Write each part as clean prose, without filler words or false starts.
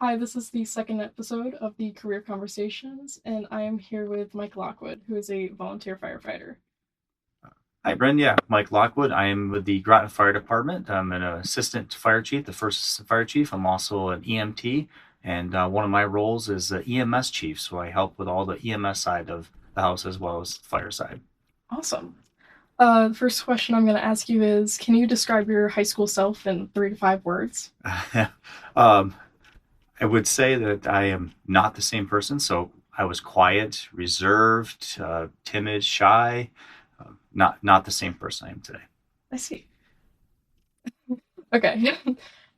Hi, this is the second episode of the Career Conversations, and I am here with Mike Lockwood, who is a volunteer firefighter. Hi, Bren. Yeah, Mike Lockwood. I am with the Groton Fire Department. I'm an assistant fire chief, the first assistant fire chief. I'm also an EMT, and one of my roles is the EMS chief. So I help with all the EMS side of the house as well as the fire side. Awesome. The first question I'm going to ask you is, can you describe your high school self in 3 to 5 words? um, I would say that I am not the same person. So I was quiet, reserved, timid, shy. Not the same person I am today. I see. Okay.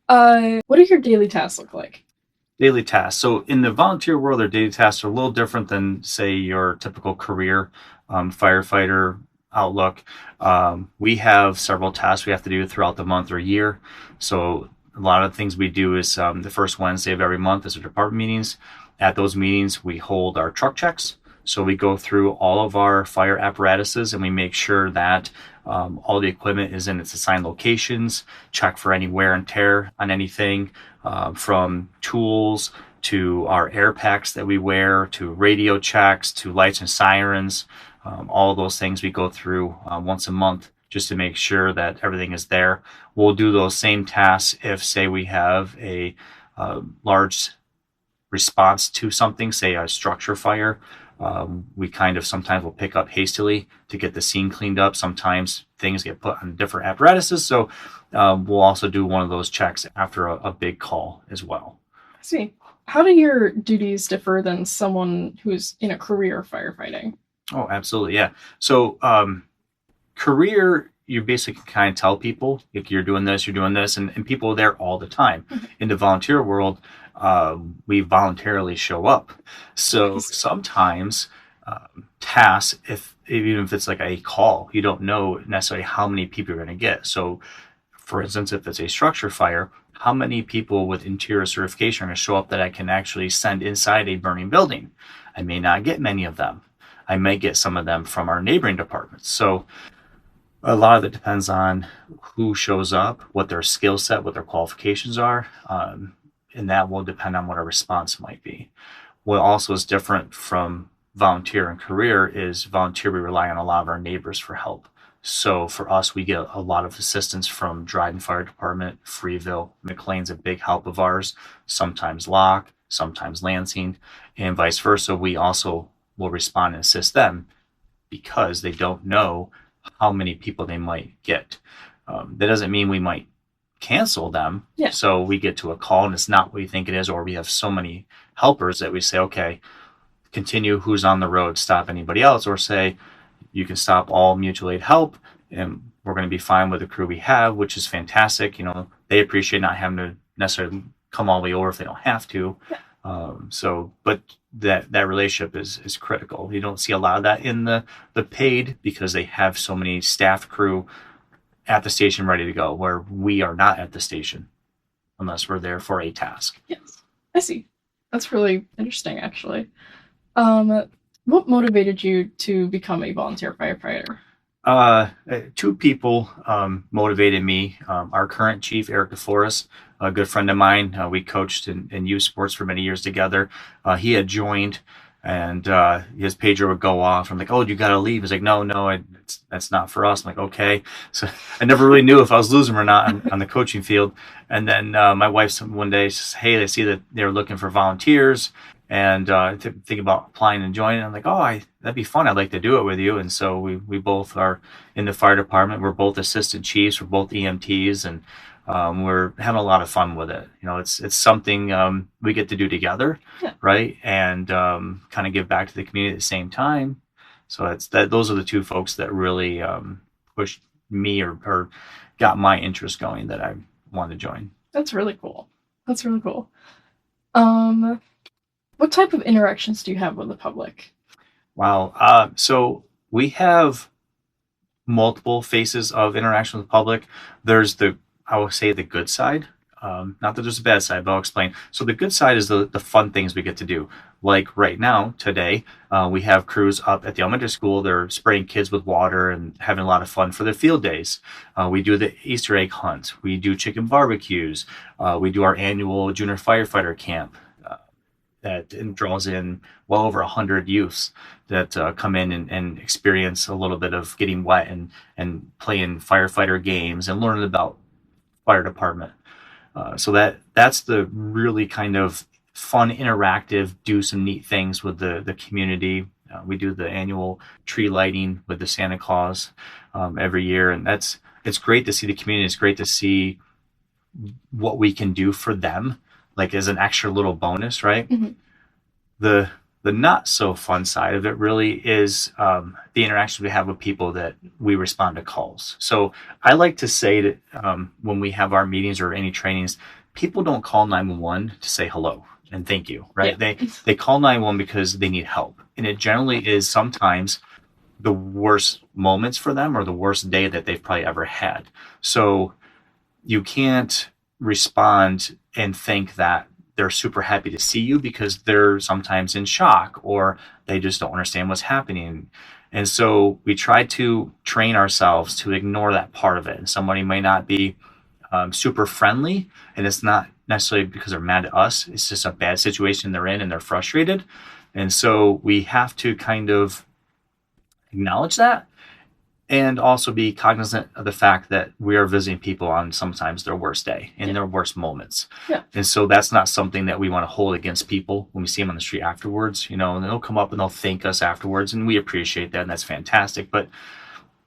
What do your daily tasks look like? Daily tasks. So in the volunteer world, their daily tasks are a little different than, say, your typical career firefighter outlook. We have several tasks we have to do throughout the month or year. So a lot of things we do is the first Wednesday of every month is our department meetings. At those meetings, we hold our truck checks. So we go through all of our fire apparatuses and we make sure that all the equipment is in its assigned locations, check for any wear and tear on anything, from tools to our air packs that we wear to radio checks to lights and sirens. All of those things we go through once a month just to make sure that everything is there. We'll do those same tasks if, say, we have a large response to something, say a structure fire. We kind of sometimes will pick up hastily to get the scene cleaned up. Sometimes things get put on different apparatuses. So we'll also do one of those checks after a big call as well. I see. How do your duties differ than someone who's in a career firefighting? Oh, absolutely. Yeah. So career, you basically kind of tell people like you're doing this, and people are there all the time. In the volunteer world, we voluntarily show up. So sometimes tasks, if even if it's like a call, you don't know necessarily how many people you're going to get. So, for instance, if it's a structure fire, how many people with interior certification are going to show up that I can actually send inside a burning building? I may not get many of them. I may get some of them from our neighboring departments. So a lot of it depends on who shows up, what their skill set, what their qualifications are, and that will depend on what our response might be. What also is different from volunteer and career is volunteer, we rely on a lot of our neighbors for help. So for us, we get a lot of assistance from Dryden Fire Department, Freeville. McLean's a big help of ours, sometimes Locke, sometimes Lansing, and vice versa. We also will respond and assist them because they don't know how many people they might get. That doesn't mean we might cancel them. Yeah. So we get to a call and it's not what we think it is, or we have so many helpers that we say, okay, continue who's on the road, stop anybody else, or say, you can stop all mutual aid help and we're going to be fine with the crew we have, which is fantastic. You know, they appreciate not having to necessarily come all the way over if they don't have to. Yeah. But that relationship is critical. You don't see a lot of that in the paid because they have so many staff crew at the station ready to go, where we are not at the station unless we're there for a task. Yes, I see. That's really interesting, actually. What motivated you to become a volunteer firefighter? Two people motivated me. Our current chief, Eric DeForest, a good friend of mine. We coached in youth sports for many years together. He had joined, and his pager would go off. I'm like, "Oh, you got to leave." He's like, "No, no, that's not for us." I'm like, "Okay." So I never really knew if I was losing or not on the coaching field. And then my wife one day says, "Hey, they see that they're looking for volunteers." And think about applying and joining. I'm like, that'd be fun. I'd like to do it with you. And so we both are in the fire department. We're both assistant chiefs. We're both EMTs, and we're having a lot of fun with it. You know, it's something we get to do together, Yeah. right? And kind of give back to the community at the same time. So it's that those are the two folks that really pushed me or got my interest going that I wanted to join. That's really cool. That's really cool. Um, what type of interactions do you have with the public? Wow. So we have multiple faces of interaction with the public. There's I would say, the good side. Not that there's a bad side, but I'll explain. So the good side is the fun things we get to do. Like right now, today, we have crews up at the elementary school. They're spraying kids with water and having a lot of fun for their field days. We do the Easter egg hunt. We do chicken barbecues. We do our annual junior firefighter camp that draws in well over 100 youths that come in and experience a little bit of getting wet and playing firefighter games and learning about fire department. So that's the really kind of fun, interactive, do some neat things with the community. We do the annual tree lighting with the Santa Claus every year, and it's great to see the community. It's great to see what we can do for them, like as an extra little bonus, right? Mm-hmm. The not so fun side of it really is the interactions we have with people that we respond to calls. So I like to say that when we have our meetings or any trainings, people don't call 911 to say hello and thank you, right? Yeah. They call 911 because they need help, and it generally is sometimes the worst moments for them or the worst day that they've probably ever had. So you can't respond and think that they're super happy to see you, because they're sometimes in shock or they just don't understand what's happening. And so we try to train ourselves to ignore that part of it. And somebody may not be super friendly, and it's not necessarily because they're mad at us. It's just a bad situation they're in and they're frustrated. And so we have to kind of acknowledge that, and also be cognizant of the fact that we are visiting people on sometimes their worst day and their worst moments. Yeah. And so that's not something that we want to hold against people when we see them on the street afterwards, and they'll come up and they'll thank us afterwards, and we appreciate that, and that's fantastic. But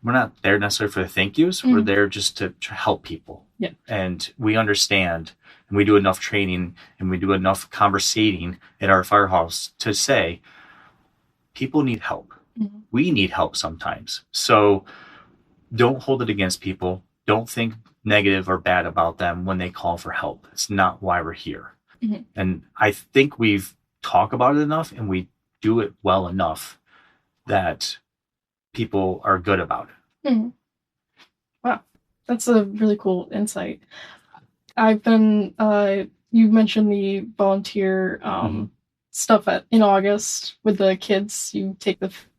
we're not there necessarily for the thank yous. We're there just to help people. Yeah. And we understand, and we do enough training and we do enough conversating at our firehouse to say people need help. Mm-hmm. We need help sometimes. So don't hold it against people. Don't think negative or bad about them when they call for help. It's not why we're here. Mm-hmm. And I think we've talked about it enough and we do it well enough that people are good about it. Mm-hmm. Wow. That's a really cool insight. I've been, you mentioned the volunteer stuff in August with the kids. You take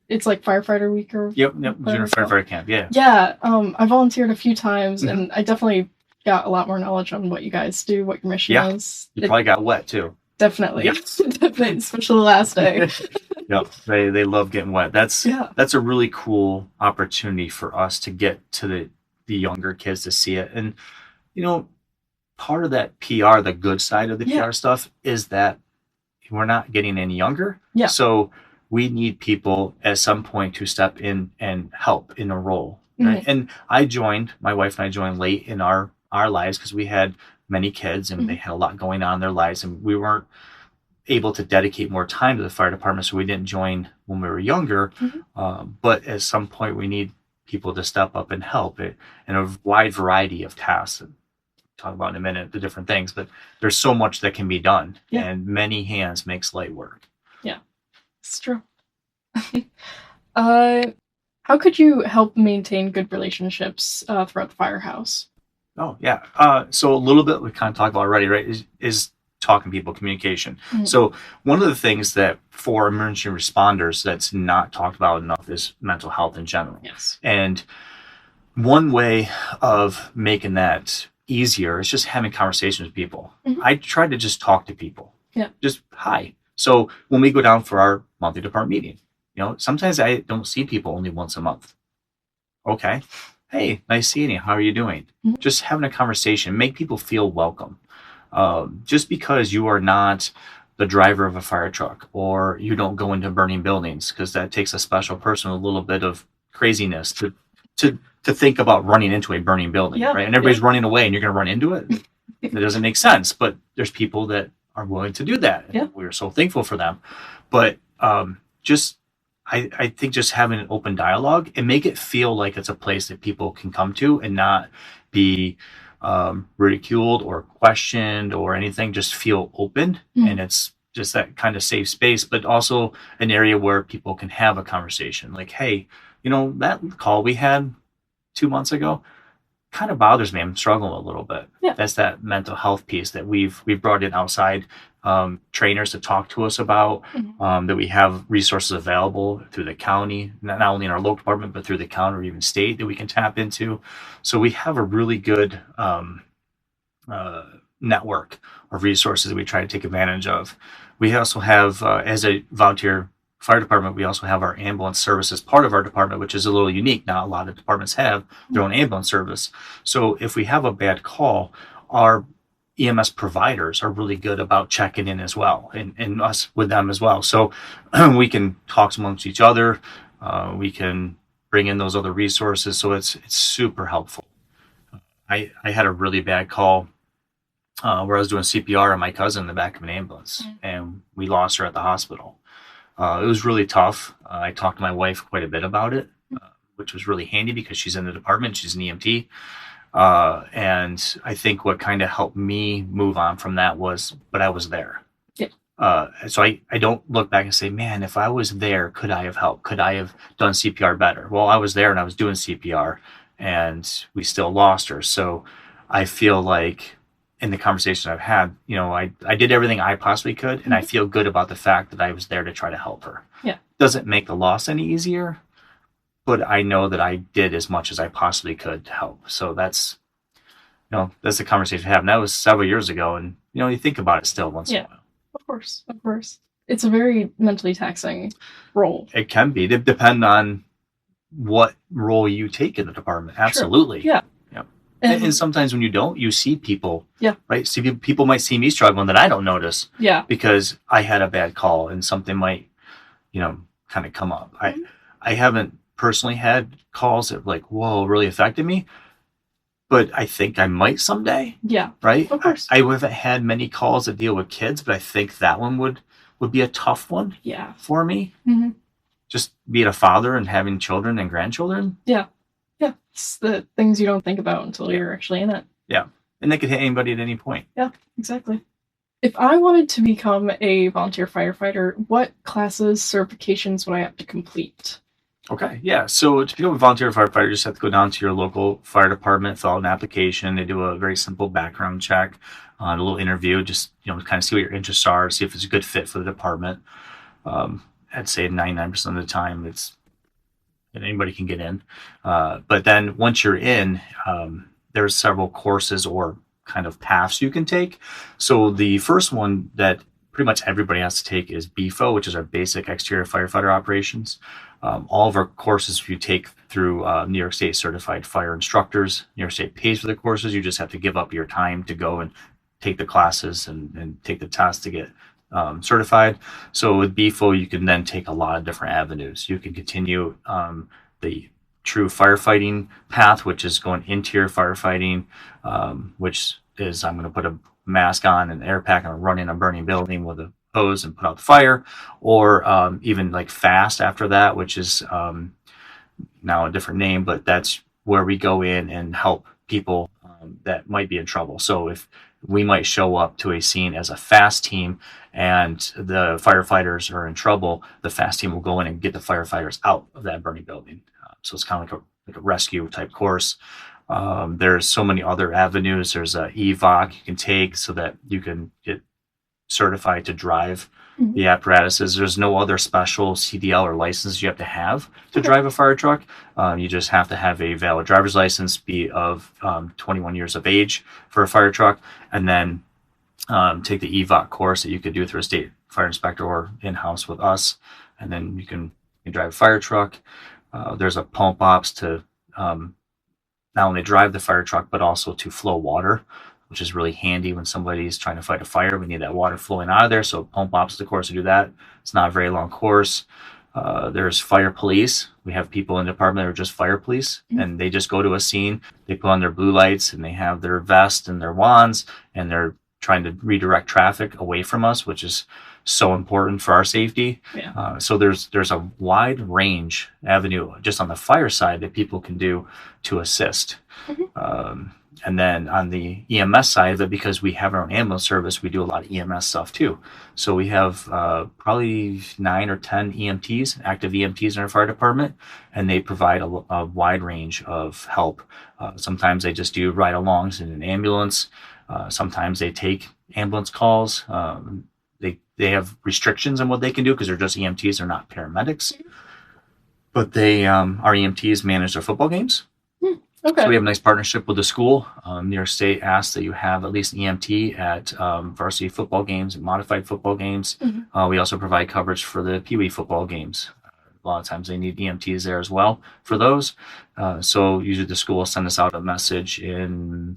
it's like firefighter week or Yep. Junior firefighter camp. Yeah. Yeah. I volunteered a few times, and I definitely got a lot more knowledge on what you guys do, what your mission is. You probably got wet too. Definitely. Yep. Definitely, especially the last day. Yep. They love getting wet. That's a really cool opportunity for us to get to the younger kids to see it. And part of that PR, the good side of the PR stuff, is that we're not getting any younger. Yeah. So we need people at some point to step in and help in a role. Right? Mm-hmm. And my wife and I joined late in our lives because we had many kids and they had a lot going on in their lives, and we weren't able to dedicate more time to the fire department. So we didn't join when we were younger. Mm-hmm. But at some point we need people to step up and help it in a wide variety of tasks. Talk about in a minute the different things, but there's so much that can be done, and many hands makes light work. Yeah, it's true. How could you help maintain good relationships throughout the firehouse? Oh yeah, so a little bit we kind of talked about already, right? Is talking to people, communication. Mm-hmm. So one of the things that for emergency responders that's not talked about enough is mental health in general. Yes, and one way of making that easier is just having conversations with people. Mm-hmm. I try to just talk to people. Yeah. Just hi. So when we go down for our monthly department meeting, sometimes I don't see people only once a month. Okay. Hey, nice seeing you. How are you doing? Mm-hmm. Just having a conversation, make people feel welcome. Just because you are not the driver of a fire truck, or you don't go into burning buildings, because that takes a special person, a little bit of craziness to think about running into a burning building, right? And everybody's running away and you're going to run into it. It doesn't make sense, but there's people that are willing to do that. Yeah. We're so thankful for them. But I think just having an open dialogue and make it feel like it's a place that people can come to and not be ridiculed or questioned or anything. Just feel open, and it's just that kind of safe space, but also an area where people can have a conversation. Like, hey, that call we had 2 months ago, kind of bothers me. I'm struggling a little bit. Yeah. That's that mental health piece that we've brought in outside trainers to talk to us about. That we have resources available through the county, not only in our local department, but through the county or even state that we can tap into. So we have a really good network of resources that we try to take advantage of. We also have, as a volunteer fire department, we also have our ambulance services part of our department, which is a little unique. Not a lot of departments have their own ambulance service. So if we have a bad call, our EMS providers are really good about checking in as well, and us with them as well. So we can talk amongst each other. We can bring in those other resources. So it's super helpful. I had a really bad call where I was doing CPR on my cousin in the back of an ambulance, and we lost her at the hospital. It was really tough. I talked to my wife quite a bit about it, which was really handy because she's in the department. She's an EMT. And I think what kind of helped me move on from that was, but I was there. So I don't look back and say, man, if I was there, could I have helped? Could I have done CPR better? Well, I was there and I was doing CPR, and we still lost her. So I feel like in the conversation I've had, I did everything I possibly could, and I feel good about the fact that I was there to try to help her. Yeah. Doesn't make the loss any easier, but I know that I did as much as I possibly could to help. So that's the conversation I have. And that was several years ago, and you think about it still once in a while. Of course. It's a very mentally taxing role. It can be. It depends on what role you take in the department. Absolutely. Sure. Yeah. And sometimes when you don't, you see people. Yeah. Right? See, people might see me struggling that I don't notice. Yeah. Because I had a bad call and something might, kind of come up. I haven't personally had calls that whoa, really affected me. But I think I might someday. Yeah. Right? Of course. I haven't had many calls that deal with kids, but I think that one would be a tough one. Yeah. For me. Mm-hmm. Just being a father and having children and grandchildren. Yeah. Yeah. It's the things you don't think about until you're actually in it. Yeah. And they could hit anybody at any point. Yeah, exactly. If I wanted to become a volunteer firefighter, what classes, certifications would I have to complete? Okay, yeah. So to become a volunteer firefighter, you just have to go down to your local fire department, fill out an application. They do a very simple background check, a little interview, just kind of see what your interests are, see if it's a good fit for the department. I'd say 99% of the time, anybody can get in. But then once you're in, there's several courses or kind of paths you can take. So the first one that pretty much everybody has to take is BFO, which is our basic exterior firefighter operations. All of our courses you take through New York State certified fire instructors. New York State pays for the courses. You just have to give up your time to go and take the classes and take the test to get certified. So with BFO, you can then take a lot of different avenues. You can continue the true firefighting path, which is going interior firefighting, which is I'm going to put a mask on and air pack and run in a burning building with a hose and put out the fire, or even like fast after that, which is now a different name, but that's where we go in and help people that might be in trouble. So if we might show up to a scene as a fast team and the firefighters are in trouble, the fast team will go in and get the firefighters out of that burning building. So it's kind of like a rescue type course. There's so many other avenues. There's a EVOC you can take so that you can get certified to drive the apparatuses. There's no other special CDL or license you have to drive a fire truck. You just have to have a valid driver's license, be of 21 years of age for a fire truck, and then take the EVOC course that you could do through a state fire inspector or in-house with us, and then you can drive a fire truck. There's a pump ops to not only drive the fire truck, but also to flow water, which is really handy when somebody's trying to fight a fire. We need that water flowing out of there. So pump ops is the course to do that. It's not a very long course. There's fire police. We have people in the department that are just fire police, and they just go to a scene. They put on their blue lights and they have their vest and their wands, and they're trying to redirect traffic away from us, which is so important for our safety. Yeah. So there's a wide range avenue just on the fire side that people can do to assist. And then on the EMS side of it, because we have our own ambulance service, we do a lot of EMS stuff too. So we have probably 9 or 10 EMTs, active EMTs in our fire department, and they provide a wide range of help. Sometimes they just do ride-alongs in an ambulance. Sometimes they take ambulance calls. They have restrictions on what they can do because they're just EMTs, they're not paramedics. But our EMTs manage their football games. Okay. So we have a nice partnership with the school. New York State asks that you have at least an EMT at varsity football games and modified football games. We also provide coverage for the Pee Wee football games. A lot of times they need EMTs there as well for those. So usually the school will send us out a message in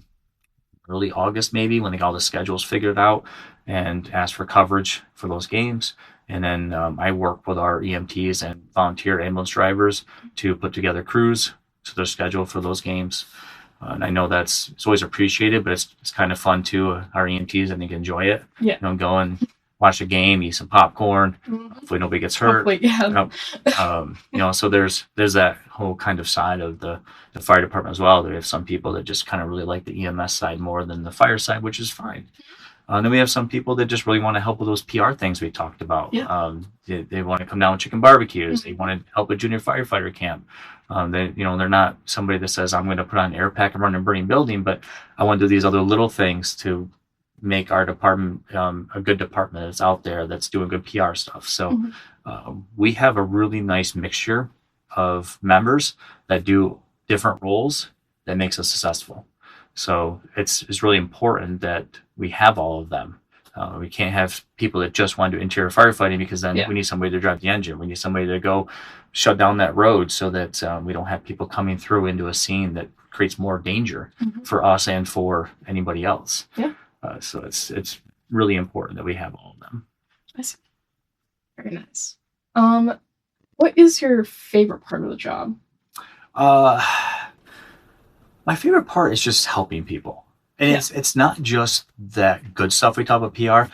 early August, maybe, when they got all the schedules figured out, and ask for coverage for those games. And then I work with our EMTs and volunteer ambulance drivers to put together crews to their schedule for those games. And I know it's always appreciated, but it's kind of fun too. Our EMTs, I think, enjoy it. Yeah. Go and watch a game, eat some popcorn. Hopefully nobody gets hurt. Hopefully, yeah. So there's that whole kind of side of the fire department as well. There have some people that just kind of really like the EMS side more than the fire side, which is fine. And then we have some people that just really want to help with those PR things we talked about. Yeah. They want to come down with chicken barbecues. They want to help with junior firefighter camp. They're not somebody that says, I'm going to put on an air pack and run a burning building, but I want to do these other little things to make our department a good department that's out there, that's doing good PR stuff. So we have a really nice mixture of members that do different roles that makes us successful. So it's really important that we have all of them. We can't have people that just want to do interior firefighting, because then we need somebody to drive the engine. We need somebody to go shut down that road so that we don't have people coming through into a scene that creates more danger for us and for anybody else. Yeah. So it's really important that we have all of them. I see. Very nice. What is your favorite part of the job? My favorite part is just helping people. And it's not just that good stuff we talk about PR.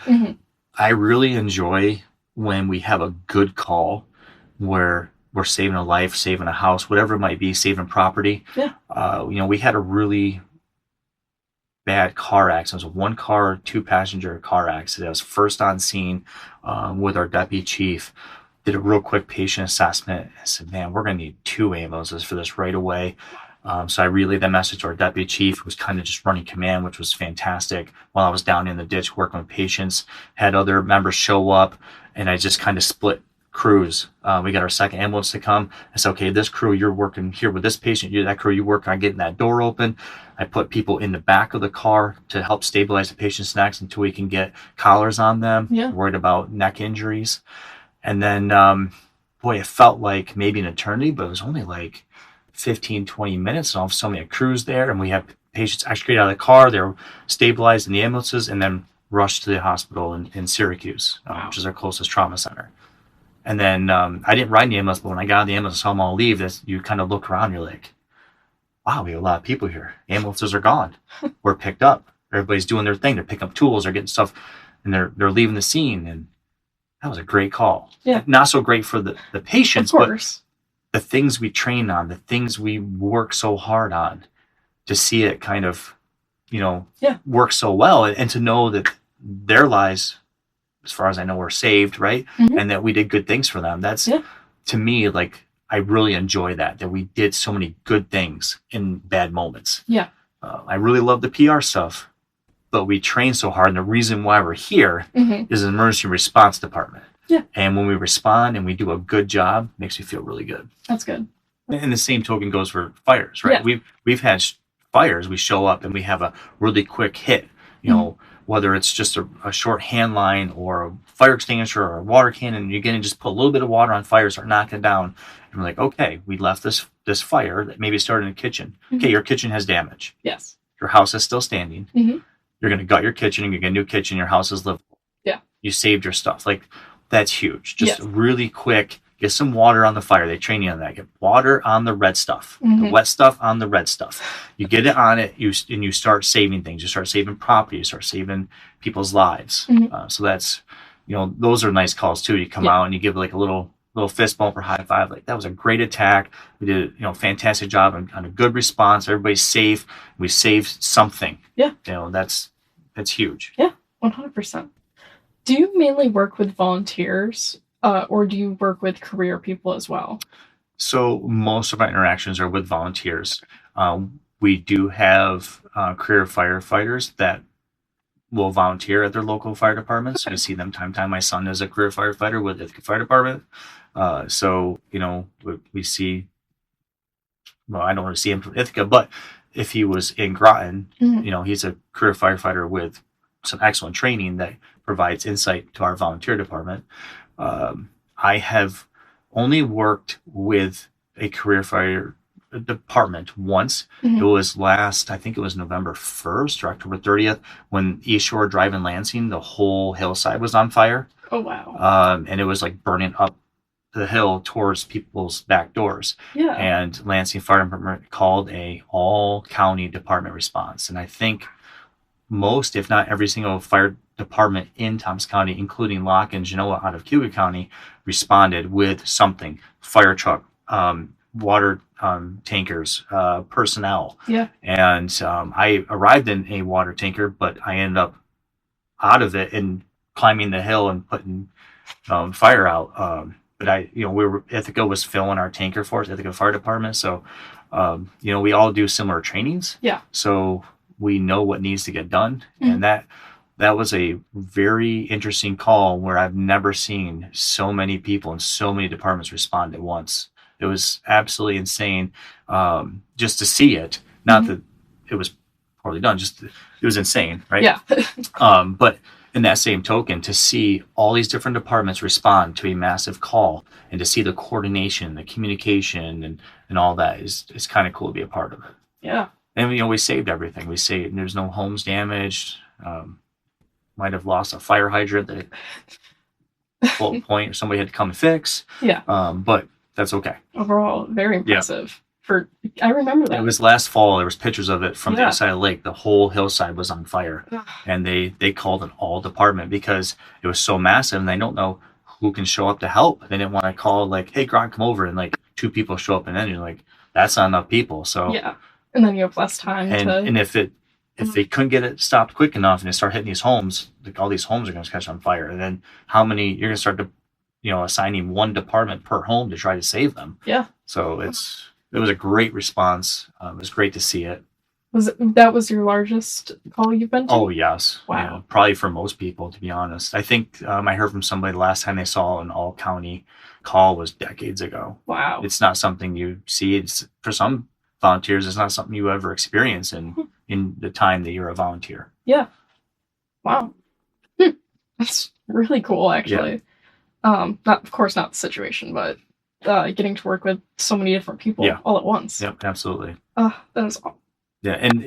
I really enjoy when we have a good call where we're saving a life, saving a house, whatever it might be, saving property. Yeah. We had a really bad car accident. It was a 1-car, 2-passenger car accident. I was first on scene with our deputy chief. Did a real quick patient assessment. I said, man, we're going to need 2 ambulances for this right away. So I relayed that message to our deputy chief, who was kind of just running command, which was fantastic. While I was down in the ditch working with patients, had other members show up, and I just kind of split crews. We got our second ambulance to come. I said, okay, this crew, you're working here with this patient. That crew, you work on getting that door open. I put people in the back of the car to help stabilize the patient's necks until we can get collars on them. Yeah. Worried about neck injuries. And then, it felt like maybe an eternity, but it was only like 15, 20 minutes. And all of a sudden we had crews there, and we had patients extricated out of the car. They were stabilized in the ambulances and then rushed to the hospital in Syracuse, which is our closest trauma center. And then I didn't ride in the ambulance, but when I got in the ambulance and saw them all leave, you kind of look around, you're like, wow, we have a lot of people here. Ambulances are gone. We're picked up. Everybody's doing their thing. They're picking up tools, they're getting stuff, and they're leaving the scene. And that was a great call. Yeah. Not so great for the patients, of course, but the things we train on, the things we work so hard on, to see it kind of, work so well, and to know that their lives, as far as I know, were saved, right? And that we did good things for them. That's, to me, like, I really enjoy that we did so many good things in bad moments. Yeah. I really love the PR stuff, but we train so hard. And the reason why we're here is an emergency response department. Yeah. And when we respond and we do a good job, it makes me feel really good. That's good. And the same token goes for fires, right? Yeah. We've had fires. We show up and we have a really quick hit, whether it's just a short hand line or a fire extinguisher or a water cannon. You're going to just put a little bit of water on fire, start knocking it down. And we're like, okay, we left this fire that maybe started in the kitchen. Okay, your kitchen has damage. Yes. Your house is still standing. You're going to gut your kitchen and you get a new kitchen. Your house is livable. Yeah. You saved your stuff. Like, that's huge. Just really quick, get some water on the fire. They train you on that. Get water on the red stuff, the wet stuff on the red stuff. You get it on it, and you start saving things. You start saving property. You start saving people's lives. So that's, those are nice calls too. You come out and you give like a little little fist bump or high five. Like, that was a great attack. We did, fantastic job on a good response. Everybody's safe. We saved something. Yeah. That's huge. Yeah, 100%. Do you mainly work with volunteers, or do you work with career people as well? So most of our interactions are with volunteers. We do have career firefighters that will volunteer at their local fire departments. Okay. I see them time to time. My son is a career firefighter with the fire department. So, we see, well, I don't really see him from Ithaca, but if he was in Groton, he's a career firefighter with some excellent training that provides insight to our volunteer department. I have only worked with a career fire department once. It was I think it was November 1st or October 30th, when East Shore Drive in Lansing, the whole hillside was on fire. Oh, wow. And it was like burning up the hill towards people's back doors. Yeah. And Lansing Fire Department called a all county department response. And I think most, if not every single fire department in Thompson County, including Locke and Genoa out of Cuba County, responded with something: fire truck, water tankers, personnel. Yeah. And I arrived in a water tanker, but I ended up out of it and climbing the hill and putting fire out. But Ithaca was filling our tanker for us, Ithaca Fire Department. So, we all do similar trainings. Yeah. So we know what needs to get done. And that was a very interesting call where I've never seen so many people and so many departments respond at once. It was absolutely insane, just to see it. Not that it was poorly done, just it was insane, right? Yeah. But in that same token, to see all these different departments respond to a massive call, and to see the coordination, the communication, and all that is kind of cool to be a part of it. Yeah. And we saved everything. We saved. There's no homes damaged. Might have lost a fire hydrant that at point somebody had to come and fix. Yeah. But that's okay. Overall, very impressive. I remember that. It was last fall. There was pictures of it from the other side of the lake. The whole hillside was on fire. And they called an all department because it was so massive, and they don't know who can show up to help. They didn't want to call like, "Hey, Grant, come over," and like 2 people show up, and then you're like, that's not enough people. So yeah. And then you have less time and if they couldn't get it stopped quick enough and they start hitting these homes, like all these homes are going to catch on fire. And then how many you're going to start to, assigning one department per home to try to save them. Yeah. So it was a great response. It was great to see it. That was your largest call you've been to? Oh, yes. Wow. Probably for most people, to be honest. I think I heard from somebody the last time they saw an all county call was decades ago. Wow. It's not something you see. It's for some volunteers, it's not something you ever experience in the time that you're a volunteer. Yeah. Wow. That's really cool, actually. Of course not the situation, but getting to work with so many different people all at once. Yep, absolutely. That is awesome. Yeah, and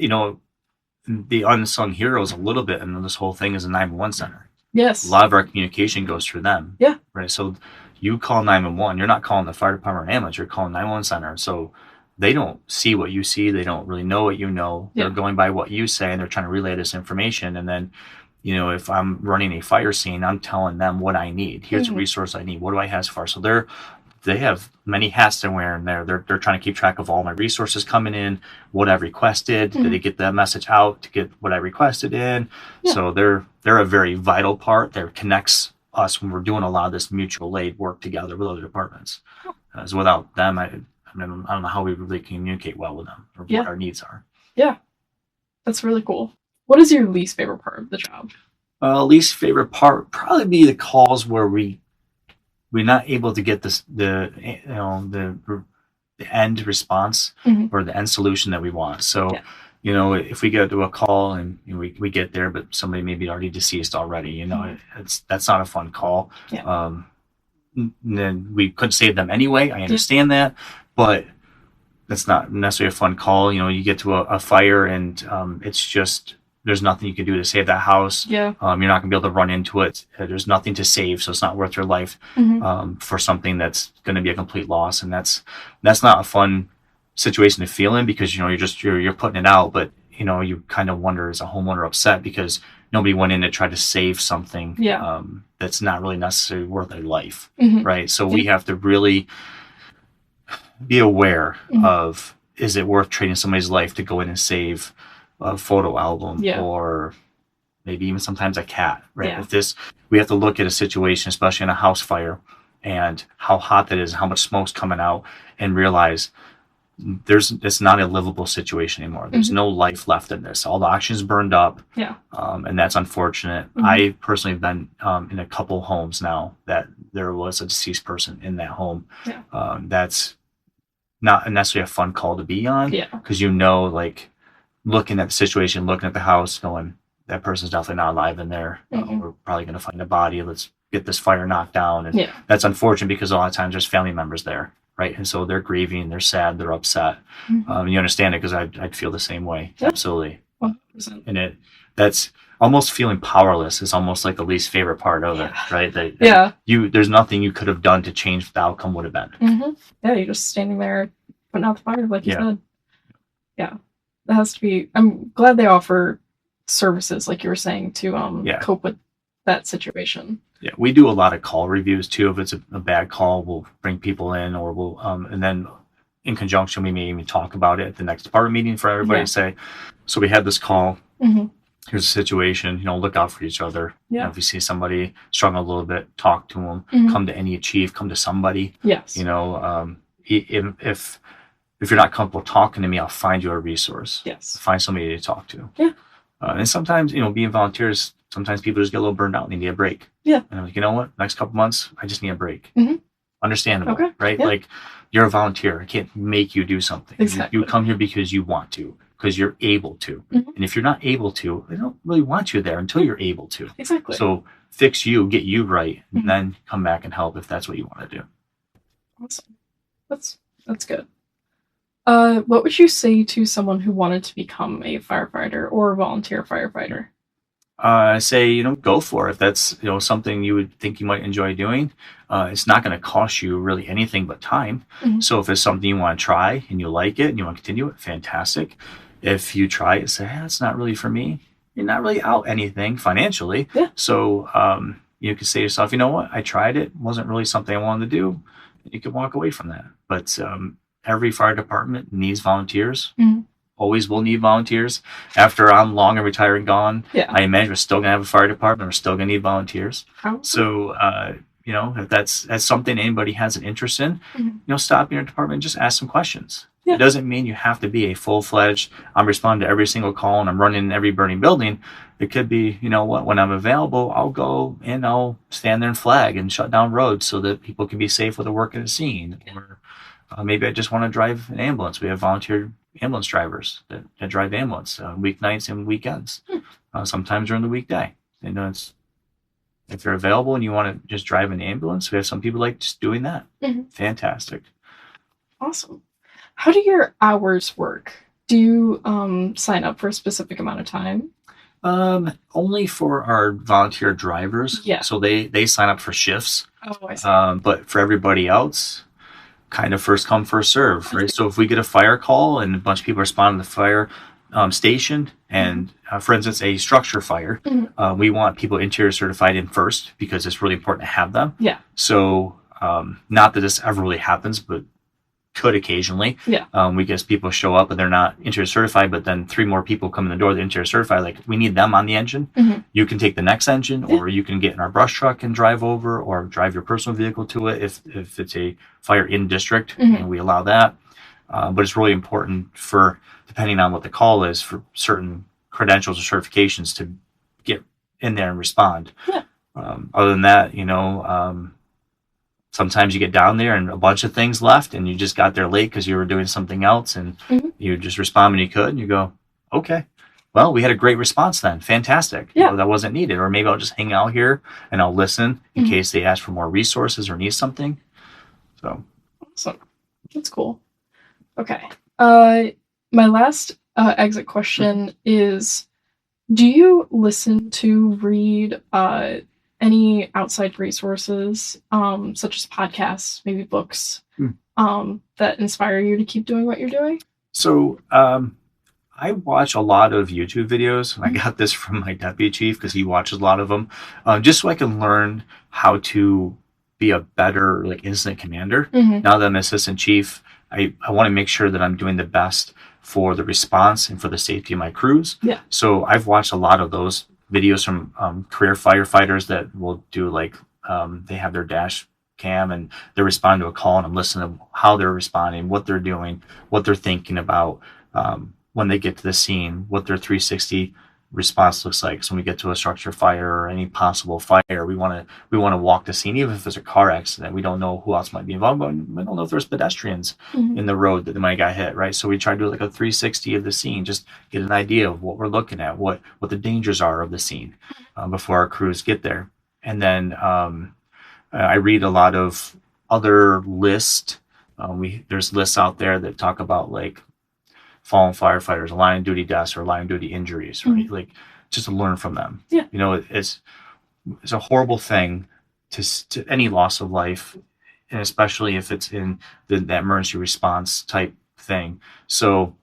the unsung heroes a little bit in this whole thing is a 911 center. Yes. A lot of our communication goes through them. Yeah. Right. So you call 911, you're not calling the fire department or ambulance, you're calling 911 center. So they don't see what you see. They don't really know what you know. Yeah. They're going by what you say, and they're trying to relay this information. And then, if I'm running a fire scene, I'm telling them what I need. Here's a resource I need. What do I have so far? So they have many hats they're wearing there. They're trying to keep track of all my resources coming in, what I've requested. Did they get that message out to get what I requested in? Yeah. So they're a very vital part that connects us when we're doing a lot of this mutual aid work together with other departments. So without them, I don't know how we really communicate well with them or what our needs are. Yeah, that's really cool. What is your least favorite part of the job? Least favorite part would probably be the calls where we're not able to get the end response or the end solution that we want. So, if we get to a call and we get there, but somebody may be already deceased already, that's not a fun call. Yeah. Then we couldn't save them anyway. I understand that, but that's not necessarily a fun call. You get to a fire and it's just, there's nothing you can do to save that house. Yeah. You're not gonna be able to run into it. There's nothing to save, so it's not worth your life for something that's going to be a complete loss. And that's not a fun situation to feel in, because you're putting it out, but you kind of wonder, is a homeowner upset because nobody went in to try to save something Yeah. that's not really necessarily worth their life, Mhm. right? So we have to really be aware of, is it worth trading somebody's life to go in and save a photo album or maybe even sometimes a cat, right? Yeah. We have to look at a situation, especially in a house fire, and how hot that is, how much smoke's coming out, and realize it's not a livable situation anymore. There's no life left in this. All the oxygen's burned up. Yeah. And that's unfortunate. I personally have been in a couple homes now that there was a deceased person in that home. Yeah. That's not necessarily a fun call to be on, because like looking at the situation, looking at the house, going, that person's definitely not alive in there. We're probably going to find a body. Let's get this fire knocked down. And that's unfortunate, because a lot of times there's family members there, right? And so they're grieving, they're sad, they're upset. You understand it, because I'd feel the same way. Absolutely. 100%. And that's almost feeling powerless is almost like the least favorite part of it, right? There's nothing you could have done to change what the outcome would have been. Yeah, you're just standing there putting out the fire, like you said. Yeah, that has to be. I'm glad they offer services, like you were saying, to cope with that situation. Yeah, we do a lot of call reviews too. If it's a bad call, we'll bring people in, or we'll and then in conjunction, we may even talk about it at the next department meeting for everybody to say, so we had this call. Here's a situation, look out for each other. If you see somebody struggling a little bit, talk to them, come to any chief, come to somebody. Yes. If you're not comfortable talking to me, I'll find you a resource. Yes. Find somebody to talk to. Yeah. And sometimes, being volunteers, sometimes people just get a little burned out and they need a break. Yeah. And I'm like, you know what? Next couple months, I just need a break. Understandable, right? Yeah. Like, you're a volunteer. I can't make you do something. Exactly. You come here because you want to, because you're able to. And if you're not able to, they don't really want you there until you're able to. Exactly. So fix you, get you right, and then come back and help if that's what you want to do. Awesome. That's good. What would you say to someone who wanted to become a firefighter or a volunteer firefighter? I say, go for it. If that's, something you would think you might enjoy doing, it's not going to cost you really anything but time. So if it's something you want to try and you like it and you want to continue it, fantastic. If you try it and say, it's not really for me, you're not really out anything financially. Yeah. So you can say to yourself, you know what, I tried it, wasn't really something I wanted to do. You can walk away from that. But every fire department needs volunteers. Always will need volunteers. After I'm long and retired and gone, I imagine we're still going to have a fire department. We're still going to need volunteers. So, if that's something anybody has an interest in, stop in your department and just ask some questions. It doesn't mean you have to be a full-fledged, I'm responding to every single call and I'm running in every burning building. It could be, when I'm available, I'll go and I'll stand there and flag and shut down roads so that people can be safe with the work at the scene. Or maybe I just want to drive an ambulance. We have volunteer ambulance drivers that drive ambulance weeknights and weekends, sometimes during the weekday. If you're available and you want to just drive an ambulance, we have some people like just doing that. Fantastic. Awesome. How do your hours work? Do you sign up for a specific amount of time? Only for our volunteer drivers. Yeah. So they sign up for shifts. Oh, I see. But for everybody else, kind of first come, first serve, right? So if we get a fire call and a bunch of people respond to the fire station, and for instance, a structure fire, we want people interior certified in first because it's really important to have them. Yeah. So not that this ever really happens, but could occasionally. Yeah. We get people show up and they're not interior certified, but then 3 more people come in the door, they're interior certified. Like, we need them on the engine. You can take the next engine, or you can get in our brush truck and drive over, or drive your personal vehicle to it if it's a fire in district, and we allow that. But it's really important for, depending on what the call is, for certain credentials or certifications to get in there and respond. Yeah. Other than that, sometimes you get down there and a bunch of things left and you just got there late because you were doing something else, and you just respond when you could, and you go, okay, well, we had a great response then. Fantastic. Yeah. That wasn't needed. Or maybe I'll just hang out here and I'll listen in case they ask for more resources or need something. So. Awesome. That's cool. Okay. My last exit question is, do you listen to, read any outside resources, such as podcasts, maybe books, that inspire you to keep doing what you're doing? So I watch a lot of YouTube videos. I got this from my deputy chief because he watches a lot of them, just so I can learn how to be a better like incident commander. Now that I'm assistant chief, I want to make sure that I'm doing the best for the response and for the safety of my crews. Yeah. So I've watched a lot of those videos from career firefighters that will do like they have their dash cam and they're responding to a call, and I'm listening to how they're responding, what they're doing, what they're thinking about. When they get to the scene, what their 360 response looks like. So when we get to a structure fire or any possible fire, we want to walk the scene, even if there's a car accident. We don't know who else might be involved, but we don't know if there's pedestrians in the road that might got hit, right? So we try to do like a 360 of the scene, just get an idea of what we're looking at, what the dangers are of the scene before our crews get there. And then I read a lot of other lists. There's lists out there that talk about like fallen firefighters, line of duty deaths, or line of duty injuries, right? Like just to learn from them. Yeah. You know, it's a horrible thing to any loss of life, and especially if it's in that emergency response type thing. So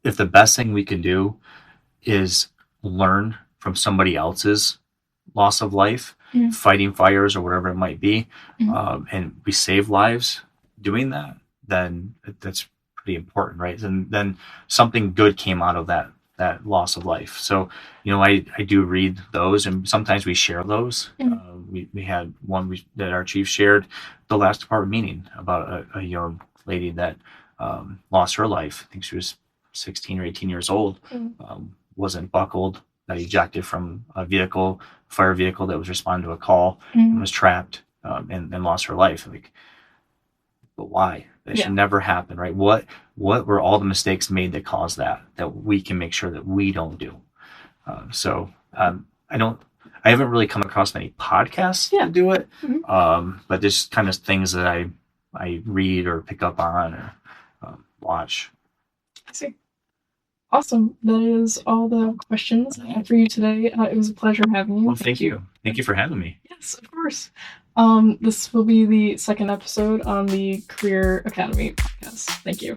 if the best thing we can do is learn from somebody else's loss of life, fighting fires or whatever it might be, and we save lives doing that, then that's pretty important, right? And then something good came out of that loss of life. So, you know, I do read those, and sometimes we share those. We had one that our chief shared the last department meeting about a young lady that lost her life. I think she was 16 or 18 years old, wasn't buckled, got ejected from a fire vehicle that was responding to a call, and was trapped and lost her life. Like, but why? That should never happen, right? What were all the mistakes made that caused that we can make sure that we don't do? I haven't really come across many podcasts to do it, but just kind of things that I read or pick up on or watch. I see. Awesome. That is all the questions I had for you today. It was a pleasure having you. Well, thank you. Thank you for having me. Yes, of course. This will be the second episode on the Career Academy podcast. Thank you.